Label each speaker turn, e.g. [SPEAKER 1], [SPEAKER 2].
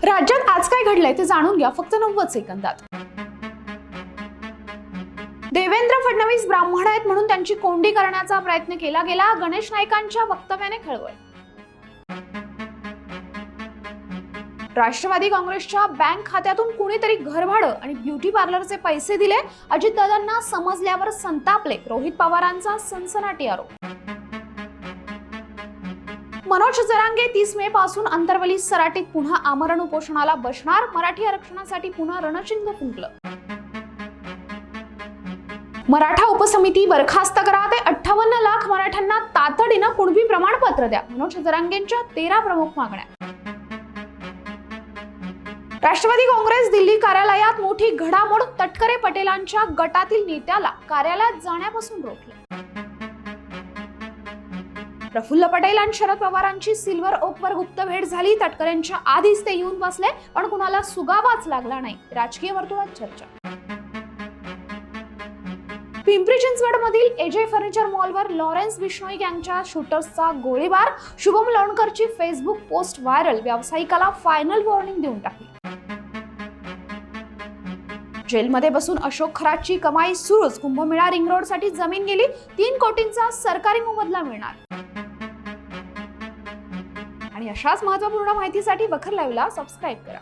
[SPEAKER 1] राज्यात आज काय घडलंय ते जाणून घ्या फक्त 90 सेकंदात। देवेंद्र फडणवीस ब्राह्मण आहेत म्हणून त्यांची कोंडी करण्याचा प्रयत्न केला गेला। गणेश नाईकांच्या वक्तव्याने खळबळ। राष्ट्रवादी काँग्रेसच्या बँक खात्यातून कुणीतरी घरभाडं आणि ब्युटी पार्लरचे पैसे दिले। अजितदादांना समजल्यावर संतापले। रोहित पवारांचा सनसनाटी आरोप। मनोज जरांगे 30 मे पासून अंतरवली सराटीत पुन्हा आमरण उपोषणाला बसणार। मराठी आरक्षणासाठी पुन्हा रणशिंग फुंकलं। मराठा उपसमिती बरखास्त करा। ते 58 लाख मराठ्यांना तातडीनं कुणबी प्रमाणपत्र द्या। मनोज जरांगेंच्या 13 प्रमुख मागण्या। राष्ट्रवादी काँग्रेस दिल्ली कार्यालयात मोठी घडामोड। तटकरे पटेलांच्या गटातील नेत्याला कार्यालयात जाण्यापासून रोखलं। प्रफुल्ल पटेल आणि शरद पवारांची सिल्वर ओकवर गुप्त भेट झाली। तटकरेंच्या आधीच ते येऊन बसले पण कुणाला सुगावाच लागला नाही। राजकीय वर्तुळात चर्चा। पिंपरी चिंचवडमधील एजे फर्निचर मॉलवर लॉरेन्स बिश्नोई गँगच्या शूटर्सचा गोळीबार। शुभम लोणकरची फेसबुक पोस्ट व्हायरल। व्यावसायिकाला फायनल वॉर्निंग देऊन टाकली। जेलमध्ये बसून अशोक खरातची कमाई सुरूच। कुंभमेळा रिंग रोडसाठी जमीन गेली। 3 कोटींचा सरकारी मोबदला मिळणार। आणि अशाच महत्त्वपूर्ण माहितीसाठी बखर लाईव्हला सबस्क्राईब करा।